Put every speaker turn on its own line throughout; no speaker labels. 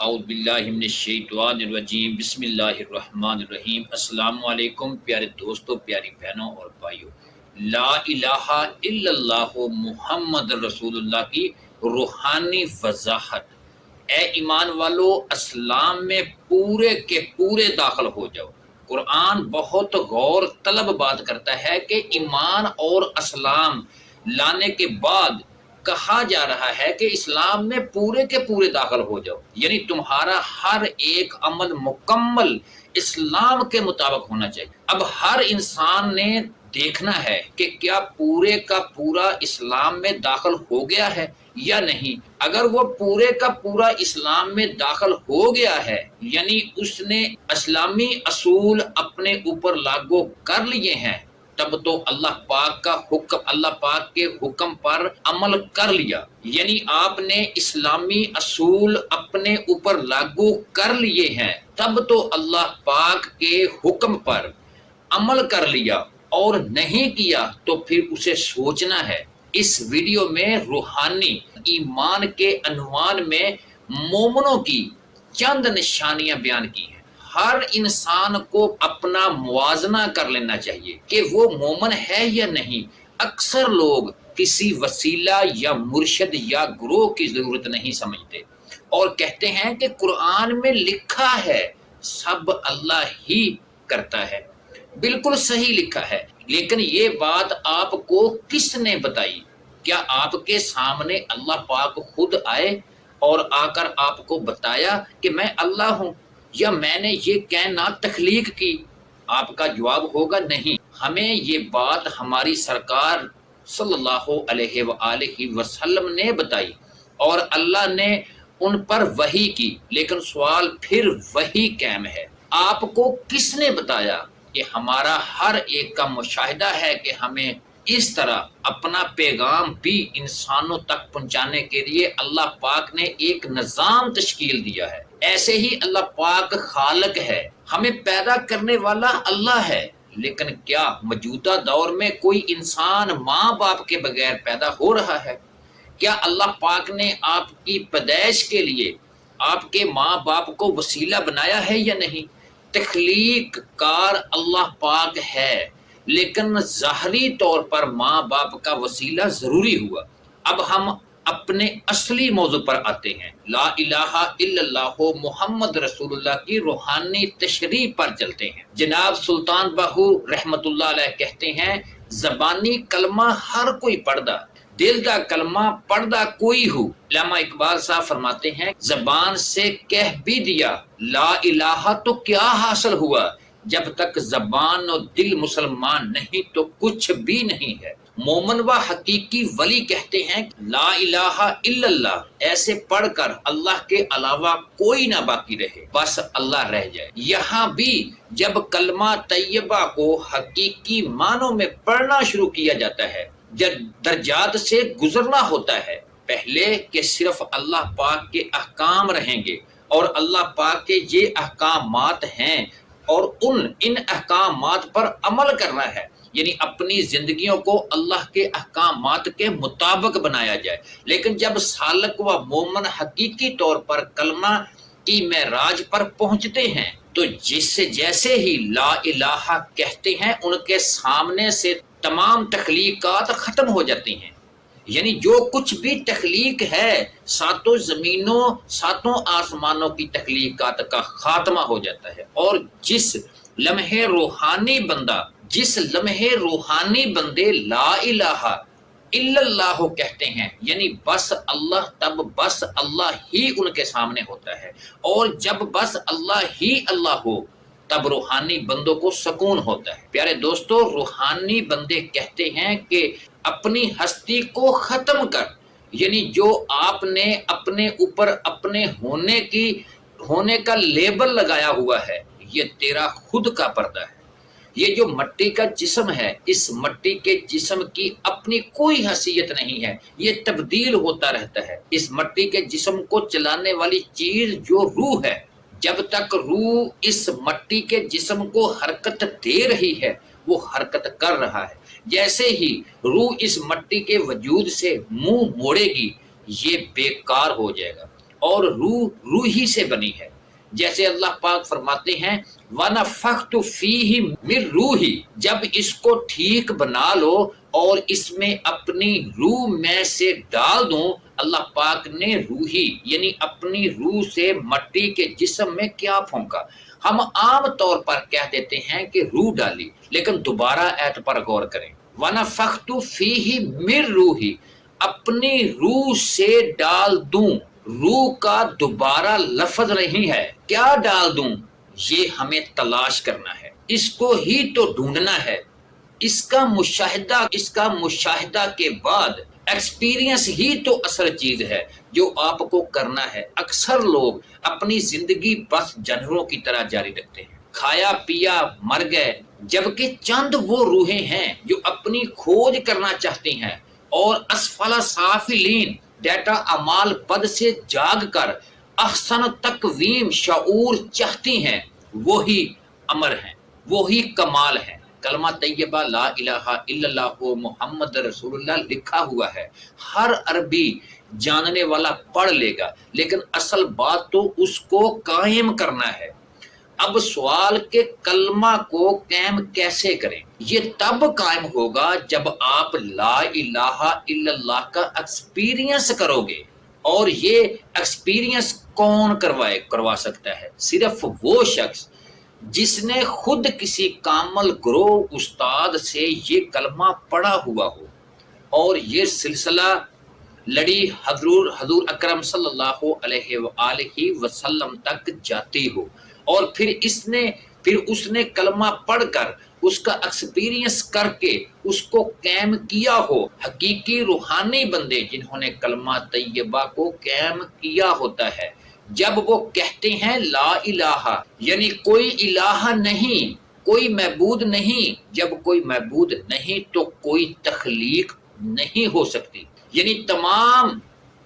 اعوذ باللہ من الشیطان الرجیم، بسم اللہ الرحمن الرحیم۔ السلام علیکم پیارے دوستو، پیاری بہنوں اور بھائیوں۔ لا الہ الا اللہ محمد رسول اللہ کی روحانی وضاحت۔ اے ایمان والو، اسلام میں پورے کے پورے داخل ہو جاؤ۔ قرآن بہت غور طلب بات کرتا ہے کہ ایمان اور اسلام لانے کے بعد کہا جا رہا ہے کہ اسلام میں پورے کے پورے داخل ہو جاؤ، یعنی تمہارا ہر ایک عمل مکمل اسلام کے مطابق ہونا چاہیے۔ اب ہر انسان نے دیکھنا ہے کہ کیا پورے کا پورا اسلام میں داخل ہو گیا ہے یا نہیں۔ اگر وہ پورے کا پورا اسلام میں داخل ہو گیا ہے، یعنی اس نے اسلامی اصول اپنے اوپر لاگو کر لیے ہیں، تب تو اللہ پاک کے حکم پر عمل کر لیا، یعنی آپ نے اسلامی اصول اپنے اوپر لاگو کر لیے ہیں، تب تو اللہ پاک کے حکم پر عمل کر لیا، اور نہیں کیا تو پھر اسے سوچنا ہے۔ اس ویڈیو میں روحانی ایمان کے عنوان میں مومنوں کی چند نشانیاں بیان کی ہیں۔ ہر انسان کو اپنا موازنہ کر لینا چاہیے کہ وہ مومن ہے یا نہیں۔ اکثر لوگ کسی وسیلہ یا مرشد یا گروہ کی ضرورت نہیں سمجھتے اور کہتے ہیں کہ قرآن میں لکھا ہے سب اللہ ہی کرتا ہے۔ بالکل صحیح لکھا ہے، لیکن یہ بات آپ کو کس نے بتائی؟ کیا آپ کے سامنے اللہ پاک خود آئے اور آ کر آپ کو بتایا کہ میں اللہ ہوں، یا میں نے یہ کائنات تخلیق کی؟ آپ کا جواب ہوگا نہیں۔ ہمیں یہ بات ہماری سرکار صلی اللہ علیہ وآلہ وسلم نے بتائی اور اللہ نے ان پر وحی کی، لیکن سوال پھر وہی قائم ہے، آپ کو کس نے بتایا؟ کہ ہمارا ہر ایک کا مشاہدہ ہے کہ ہمیں اس طرح اپنا پیغام بھی انسانوں تک پہنچانے کے لیے اللہ پاک نے ایک نظام تشکیل دیا ہے۔ ایسے ہی اللہ پاک خالق ہے، ہمیں پیدا کرنے والا اللہ ہے، لیکن کیا موجودہ دور میں کوئی انسان ماں باپ کے بغیر پیدا ہو رہا ہے؟ کیا اللہ پاک نے آپ کی پیدائش کے لیے آپ کے ماں باپ کو وسیلہ بنایا ہے یا نہیں؟ تخلیق کار اللہ پاک ہے، لیکن ظاہری طور پر ماں باپ کا وسیلہ ضروری ہوا۔ اب ہم اپنے اصلی موضوع پر آتے ہیں، لا الہ الا اللہ محمد رسول اللہ کی روحانی تشریح پر چلتے ہیں۔ جناب سلطان باہو رحمت اللہ علیہ کہتے ہیں، زبانی کلمہ ہر کوئی پڑھدا، دل دا کلمہ پڑھدا کوئی ہو۔ علامہ اقبال صاحب فرماتے ہیں، زبان سے کہہ بھی دیا لا الہ تو کیا حاصل ہوا، جب تک زبان و دل مسلمان نہیں تو کچھ بھی نہیں ہے۔ مومن و حقیقی ولی کہتے ہیں لا الہ الا اللہ، ایسے پڑھ کر اللہ کے علاوہ کوئی نہ باقی رہے، بس اللہ رہ جائے۔ یہاں بھی جب کلمہ طیبہ کو حقیقی معنوں میں پڑھنا شروع کیا جاتا ہے، جب درجات سے گزرنا ہوتا ہے، پہلے کہ صرف اللہ پاک کے احکام رہیں گے اور اللہ پاک کے یہ احکامات ہیں اور ان احکامات پر عمل کرنا ہے، یعنی اپنی زندگیوں کو اللہ کے احکامات کے مطابق بنایا جائے۔ لیکن جب سالک و مومن حقیقی طور پر کلمہ کی معراج پر پہنچتے ہیں تو جیسے ہی لا الہ کہتے ہیں، ان کے سامنے سے تمام تخلیقات ختم ہو جاتی ہیں، یعنی جو کچھ بھی تخلیق ہے، ساتوں زمینوں ساتوں آسمانوں کی تخلیقات کا خاتمہ ہو جاتا ہے۔ اور جس لمحے روحانی بندے لا الہ الا اللہ کہتے ہیں، یعنی بس اللہ، تب بس اللہ ہی ان کے سامنے ہوتا ہے، اور جب بس اللہ ہی اللہ ہو تب روحانی بندوں کو سکون ہوتا ہے۔ پیارے دوستو، روحانی بندے کہتے ہیں کہ اپنی ہستی کو ختم کر، یعنی جو آپ نے اپنے اوپر اپنے ہونے کا لیبل لگایا ہوا ہے، یہ تیرا خود کا پردہ ہے۔ یہ جو مٹی کا جسم ہے، اس مٹی کے جسم کی اپنی کوئی حیثیت نہیں ہے، یہ تبدیل ہوتا رہتا ہے۔ اس مٹی کے جسم کو چلانے والی چیز جو روح ہے، جب تک روح اس مٹی کے جسم کو حرکت دے رہی ہے، وہ حرکت کر رہا ہے۔ جیسے ہی روح اس مٹی کے وجود سے منہ موڑے گی، یہ بیکار ہو جائے گا، اور روح ہی سے بنی ہے۔ جیسے اللہ پاک فرماتے ہیں وَنَفَخْتُ فِيهِ مِن رُوحِي، جب اس کو ٹھیک بنا لو اور اس میں اپنی روح میں سے ڈال دوں۔ اللہ پاک نے روحی یعنی اپنی روح سے مٹی کے جسم میں کیا پھونکا؟ ہم عام طور پر کہہ دیتے ہیں کہ روح ڈالی، لیکن دوبارہ ایت پر غور کریں۔ وَنَفَخْتُ فِيهِ مِن رُوحِي، اپنی روح سے ڈال دوں۔ روح کا دوبارہ لفظ نہیں ہے، کیا ڈال دوں؟ یہ ہمیں تلاش کرنا ہے، اس کو ہی تو ڈھونڈنا ہے، اس کا مشاہدہ کے بعد ایکسپیرینس ہی تو اصل چیز ہے جو آپ کو کرنا ہے۔ اکثر لوگ اپنی زندگی بس جانوروں کی طرح جاری رکھتے ہیں، کھایا پیا مر گئے، جبکہ چند وہ روحیں ہیں جو اپنی کھوج کرنا چاہتی ہیں اور اسفل سافلین ڈیٹا اعمال بد سے جاگ کر احسن تقویم شعور چاہتی ہیں، وہی امر ہیں، وہی کمال ہیں۔ کلمہ طیبہ لا الہ الا اللہ محمد رسول اللہ لکھا ہوا ہے، ہر عربی جاننے والا پڑھ لے گا، لیکن اصل بات تو اس کو قائم کرنا ہے۔ اب سوال کہ کلمہ کو قائم کیسے کریں؟ یہ تب قائم ہوگا جب آپ لا الہ الا اللہ کا ایکسپیرینس کرو گے، اور یہ ایکسپیرینس کون کروا سکتا ہے؟ صرف وہ شخص جس نے خود کسی کامل گروہ استاد سے یہ کلمہ پڑھا ہوا ہو اور یہ سلسلہ لڑی حضور اکرم صلی اللہ علیہ وآلہ وسلم تک جاتی ہو، اور پھر اس نے کلمہ پڑھ کر اس کا ایکسپیرینس کر کے اس کو قائم کیا ہو۔ حقیقی روحانی بندے جنہوں نے کلمہ طیبہ کو قائم کیا ہوتا ہے، جب وہ کہتے ہیں لا الہ یعنی کوئی الہ نہیں، کوئی معبود نہیں، جب کوئی معبود نہیں تو کوئی تخلیق نہیں ہو سکتی، یعنی تمام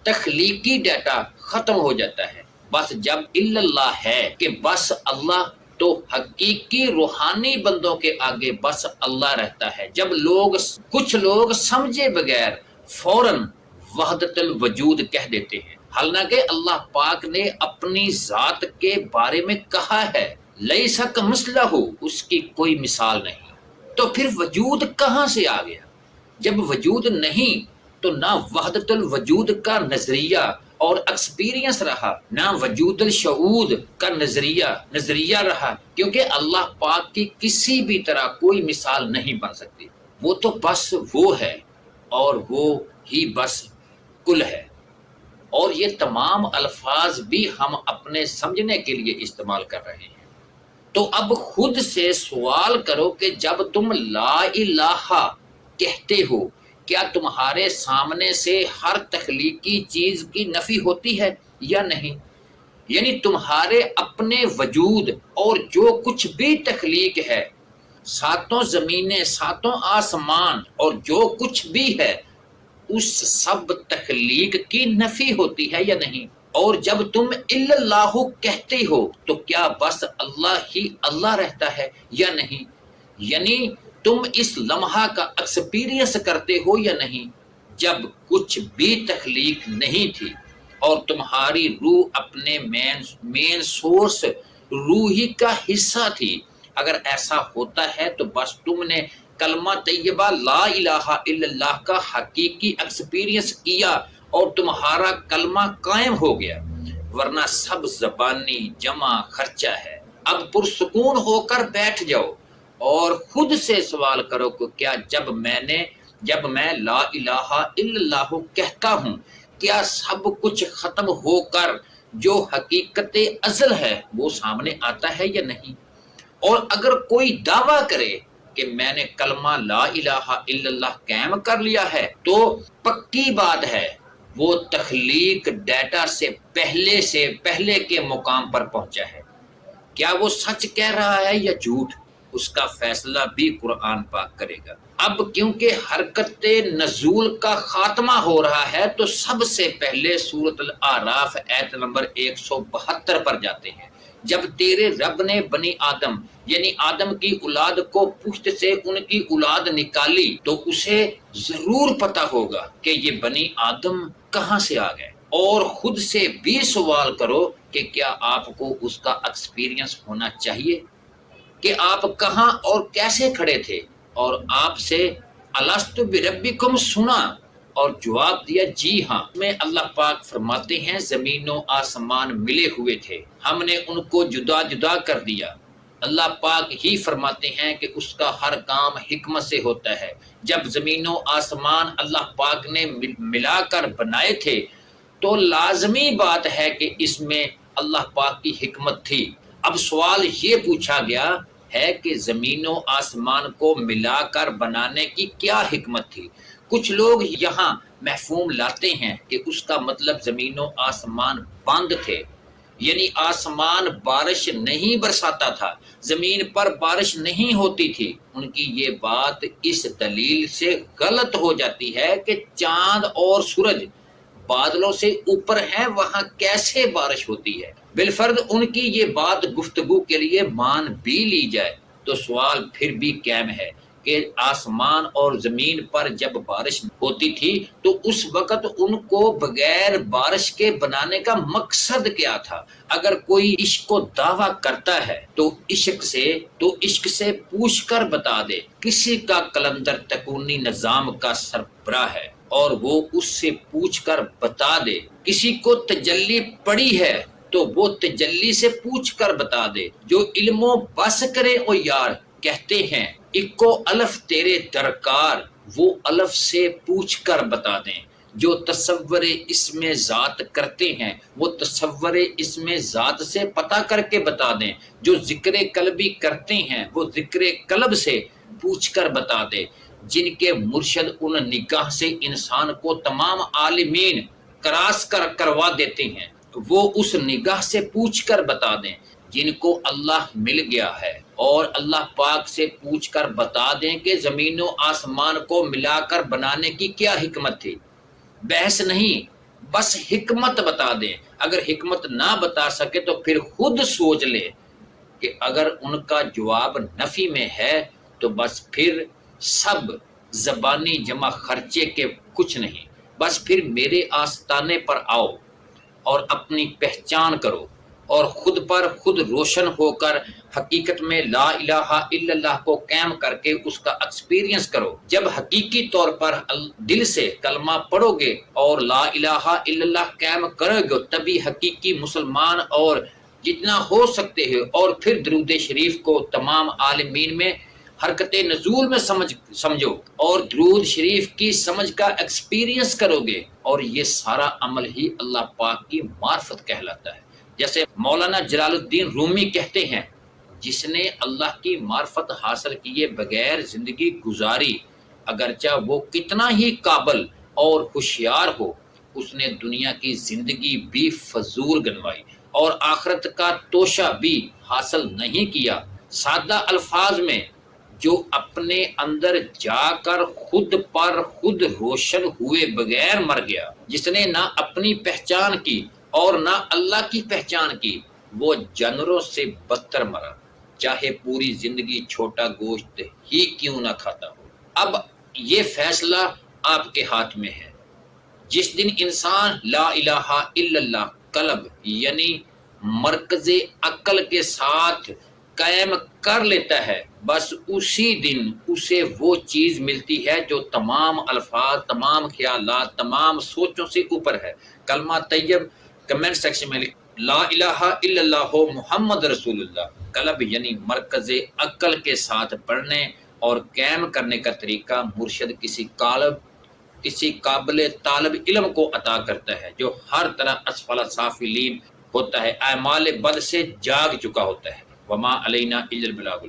تخلیقی ڈیٹا ختم ہو جاتا ہے۔ بس جب الا اللہ ہے کہ بس اللہ، تو حقیقی روحانی بندوں کے آگے بس اللہ رہتا ہے۔ جب کچھ لوگ سمجھے بغیر فوراً وحدت الوجود کہہ دیتے ہیں، حالانکہ اللہ پاک نے اپنی ذات کے بارے میں کہا ہے لیس کمثلہ، اس کی کوئی مثال نہیں، تو پھر وجود کہاں سے آ گیا؟ جب وجود نہیں تو نہ وحدت الوجود کا نظریہ اور ایکسپیرینس رہا، نہ وجود الشعور کا نظریہ رہا، کیونکہ اللہ پاک کی کسی بھی طرح کوئی مثال نہیں بن سکتی۔ وہ تو بس وہ ہے اور وہ ہی بس کل ہے۔ اور یہ تمام الفاظ بھی ہم اپنے سمجھنے کے لیے استعمال کر رہے ہیں۔ تو اب خود سے سوال کرو کہ جب تم لا الہ کہتے ہو، کیا تمہارے سامنے سے ہر تخلیقی چیز کی نفی ہوتی ہے یا نہیں؟ یعنی تمہارے اپنے وجود اور جو کچھ بھی تخلیق ہے، ساتوں زمینیں، ساتوں آسمان اور جو کچھ بھی ہے، اس سب تخلیق کی نفی ہوتی ہے یا نہیں؟ اور جب تم الا اللہ کہتے ہو تو کیا بس اللہ ہی اللہ رہتا ہے یا نہیں؟ یعنی تم اس لمحہ کا ایکسپیرینس کرتے ہو یا نہیں، جب کچھ بھی تخلیق نہیں تھی اور تمہاری روح اپنے مین سورس روحی کا حصہ تھی۔ اگر ایسا ہوتا ہے تو بس تم نے کلمہ طیبہ لا الہ الا اللہ کا حقیقی ایکسپیرینس کیا اور تمہارا کلمہ قائم ہو گیا، ورنہ سب زبانی جمع خرچہ ہے۔ اب پرسکون ہو کر بیٹھ جاؤ اور خود سے سوال کرو کہ کیا جب میں لا الہ الا اللہ کہتا ہوں، کیا سب کچھ ختم ہو کر جو حقیقت ازل ہے وہ سامنے آتا ہے یا نہیں؟ اور اگر کوئی دعویٰ کرے کہ میں نے کلمہ لا الہ الا اللہ قائم کر لیا ہے، تو پکی بات ہے وہ تخلیق ڈیٹا سے پہلے کے مقام پر پہنچا ہے۔ کیا وہ سچ کہہ رہا ہے یا جھوٹ، اس کا فیصلہ بھی قرآن پاک کرے گا۔ اب کیونکہ حرکت نزول کا خاتمہ ہو رہا ہے تو سب سے پہلے سورۃ الاعراف آیت نمبر 172 پر جاتے ہیں۔ جب تیرے رب نے بنی آدم یعنی آدم کی اولاد کو پشت سے ان کی اولاد نکالی تو اسے ضرور پتا ہوگا کہ یہ بنی آدم کہاں سے آ گئے۔ اور خود سے بھی سوال کرو کہ کیا آپ کو اس کا ایکسپیرینس ہونا چاہیے کہ آپ کہاں اور کیسے کھڑے تھے، اور آپ سے الستُ بربکم سنا اور جواب دیا جی ہاں۔ میں اللہ پاک فرماتے ہیں زمین و آسمان ملے ہوئے تھے، ہم نے ان کو جدا جدا کر دیا۔ اللہ پاک ہی فرماتے ہیں کہ اس کا ہر کام حکمت سے ہوتا ہے۔ جب زمین و آسمان اللہ پاک نے ملا کر بنائے تھے تو لازمی بات ہے کہ اس میں اللہ پاک کی حکمت تھی۔ اب سوال یہ پوچھا گیا ہے کہ زمین و آسمان کو ملا کر بنانے کی کیا حکمت تھی؟ کچھ لوگ یہاں مفہوم لاتے ہیں کہ اس کا مطلب زمین و آسمان بند تھے، یعنی آسمان بارش نہیں برساتا تھا، زمین پر بارش نہیں ہوتی تھی۔ ان کی یہ بات اس دلیل سے غلط ہو جاتی ہے کہ چاند اور سورج بادلوں سے اوپر ہیں، وہاں کیسے بارش ہوتی ہے؟ بالفرض ان کی یہ بات گفتگو کے لیے مان بھی لی جائے تو سوال پھر بھی قائم ہے کہ آسمان اور زمین پر جب بارش ہوتی تھی تو اس وقت ان کو بغیر بارش کے بنانے کا مقصد کیا تھا؟ اگر کوئی عشق کو دعویٰ کرتا ہے تو عشق سے پوچھ کر بتا دے۔ کسی کا کلندر تکونی نظام کا سربراہ ہے اور وہ اس سے پوچھ کر بتا دے۔ کسی کو تجلی پڑی ہے تو وہ تجلی سے پوچھ کر بتا دے۔ جو علم و بس کرے او یار، کہتے ہیں اکو الف تیرے درکار، وہ الف سے پوچھ کر بتا دیں۔ جو تصور اسم ذات کرتے ہیں وہ تصور اسم ذات سے پتہ کر کے بتا دیں۔ جو ذکر قلبی کرتے ہیں وہ ذکر قلب سے پوچھ کر بتا دیں۔ جن کے مرشد ان نگاہ سے انسان کو تمام عالمین کراس کروا دیتے ہیں وہ اس نگاہ سے پوچھ کر بتا دیں۔ جن کو اللہ مل گیا ہے اور اللہ پاک سے پوچھ کر بتا دیں کہ زمین و آسمان کو ملا کر بنانے کی کیا حکمت تھی۔ بحث نہیں، بس حکمت بتا دیں۔ اگر حکمت نہ بتا سکے تو پھر خود سوچ لے کہ اگر ان کا جواب نفی میں ہے تو بس پھر سب زبانی جمع خرچے کے کچھ نہیں۔ بس پھر میرے آستانے پر آؤ اور اپنی پہچان کرو اور خود پر خود روشن ہو کر حقیقت میں لا الہ الا اللہ کو قائم کر کے اس کا ایکسپیرینس کرو۔ جب حقیقی طور پر دل سے کلمہ پڑھو گے اور لا الہ الا اللہ قائم کرو گے تبھی حقیقی مسلمان اور جتنا ہو سکتے ہیں، اور پھر درود شریف کو تمام عالمین میں حرکت نزول میں سمجھو اور درود شریف کی سمجھ کا ایکسپیرینس کرو گے، اور یہ سارا عمل ہی اللہ پاک کی معرفت کہلاتا ہے۔ جیسے مولانا جلال الدین رومی کہتے ہیں جس نے اللہ کی معرفت حاصل کیے بغیر زندگی گزاری اگرچہ وہ کتنا ہی قابل اور ہوشیار ہو، اس نے دنیا کی زندگی بھی فضول گنوائی اور آخرت کا توشہ بھی حاصل نہیں کیا۔ سادہ الفاظ میں جو اپنے اندر جا کر خود پر خود روشن ہوئے بغیر مر گیا، جس نے نہ اپنی پہچان کی اور نہ اللہ کی پہچان کی، وہ جانوروں سے بدتر مرا، چاہے پوری زندگی چھوٹا گوشت ہی کیوں نہ کھاتا ہو۔ اب یہ فیصلہ آپ کے ہاتھ میں ہے۔ جس دن انسان لا الہ الا اللہ قلب یعنی مرکز عقل کے ساتھ قائم کر لیتا ہے، بس اسی دن اسے وہ چیز ملتی ہے جو تمام الفاظ، تمام خیالات، تمام سوچوں سے اوپر ہے۔ کلمہ طیب کمنٹ سیکشن میں لا الہ الا اللہ محمد رسول اللہ قلب یعنی مرکز عقل کے ساتھ پڑھنے اور قائم کرنے کا طریقہ مرشد کسی قابل طالب علم کو عطا کرتا ہے جو ہر طرح اسفل سافلین ہوتا ہے، اعمال بد سے جاگ چکا ہوتا ہے۔ وما علینا الا البلاغ